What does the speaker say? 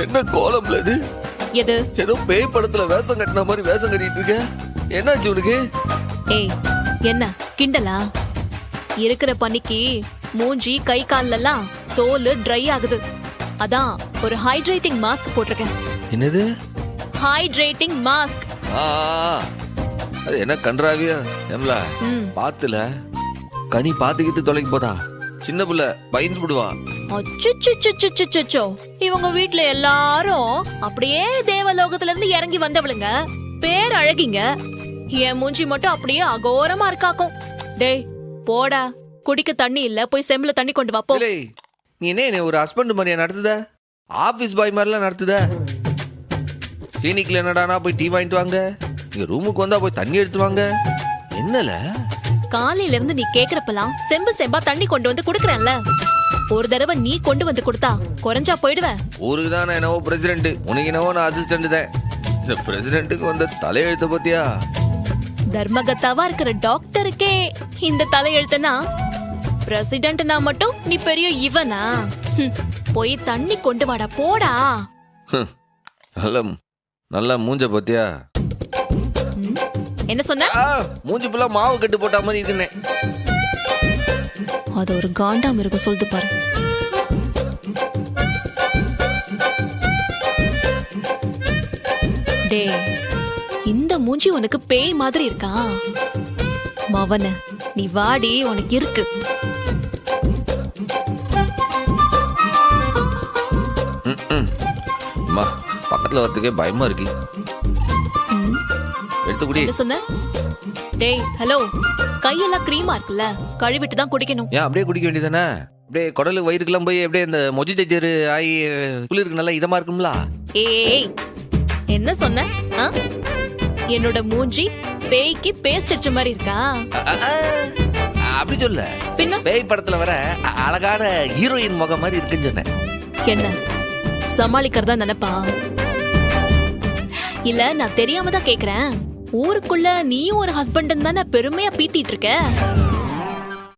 என்ன கோலம்ல இது? எது? ஏதோ பேய் படத்துல வேஷம் கட்டின மாதிரி வேஷம் கட்டிட்டு இருக்க. என்னாச்சு உனக்கு? ஏய், என்ன கிண்டலா? இருக்கிற பனிக்கு மூஞ்சி கை கால்லெல்லாம் தோல் ட்ரை ஆகுது. அதான் ஒரு ஹைட்ரேட்டிங் மாஸ்க் போட்டிருக்கேன். என்னது ஹைட்ரேட்டிங் மாஸ்க்? ஆ, அது என்ன கன்றாவியா? ஏம்ல பாத்துல கனி பாத்துக்கிட்டு தொலைக்கு போதா? சின்ன புள்ள பயந்து விடுவா. அச்சோ, இவங்க வீட்ல எல்லாரும் அப்படியே தேவலோகத்துல இருந்து இறங்கி வந்தவளுங்க. பேர் அழகிங்க. என் மூஞ்சி மட்டும் அப்படியே அகோரமா இருக்காக்கும். டேய் போடா, குடிக்க தண்ணி இல்ல, போய் செம்புல தண்ணி கொண்டு வா போ. நீ என்ன ஒரு ஹஸ்பண்ட் மாதிரியா நடத்துத? ஆபீஸ் பாய் மாதிரிலாம் நடத்துத? கிளினிக்ல என்னடானா போய் டீ வாங்கிட்டு வாங்க, இங்க ரூமுக்கு வந்தா போய் தண்ணி எடுத்து வாங்க. என்னல காலையில இருந்து நீ கேக்குறப்பெல்லாம் செம்பு செம்பா தண்ணி கொண்டு வந்து குடுக்கறேன்ல. ஒரு தடவை நீ கொண்டு வந்து கொடுத்தா குறைஞ்சா போயிடுவ. ஊருக்கு தான் நான் என்னவோ பிரசிடென்ட், உனக்கு என்னவோ நான் அசிஸ்டன்ட் தான். இந்த பிரசிடென்ட்டுக்கு வந்த தலையெழுத்த பத்தியா? தர்மகத்தாவா இருக்கிற டாக்டருக்கே இந்த தலையெழுத்துனா, பிரசிடென்ட்னா மட்டும் நீ பெரிய இவனா? போய் தண்ணி கொண்டு வாடா போடா. நல்லா மூஞ்ச பத்தியா? என்ன சொன்ன? மூஞ்சி ஃபுல்லா மாவு கட்டு போட்ட மாதிரி இருக்குனே. அது ஒரு காண்டா மிருகம் சொல்லுது பாரு. டே, இந்த மூஞ்சி உனக்கு பேய் மாதிரி இருக்கா? மவன நீ வாடி, உனக்கு இருக்கு. பக்கத்துல வரதுக்கே பயமா இருக்கு. எடுத்துக்குடி. என்ன சொன்ன? டேய் ஹலோ, கையெல்லாம் கிரீமா இருக்குல்ல, கழுவிட்டு தான் குடிக்கணும். ஏன் அப்படியே குடிக்க வேண்டியதானே? அப்படியே குடலு வயிறுக்கெல்லாம் போய் அப்படியே இந்த மொஜி தைச்சரு ஆகி குளிருக்கு நல்லா இதமா இருக்கும்ல. ஏய் என்ன சொன்ன? என்னோட மூஞ்சி பேய்க்கு பேஸ்ட் அடிச்ச மாதிரி இருக்கா? அப்படி சொல்ல, பின்ன பேய் படத்துல வர அழகான ஹீரோயின் முகம் மாதிரி இருக்குன்னு சொன்னேன். என்ன சமாளிக்கிறதா நினைப்பா? இல்ல நான் தெரியாம தான் கேக்குறேன். ஊருக்குள்ள நீயும் ஒரு ஹஸ்பண்ட் தானே பெருமையா பீத்திட்டு இருக்க.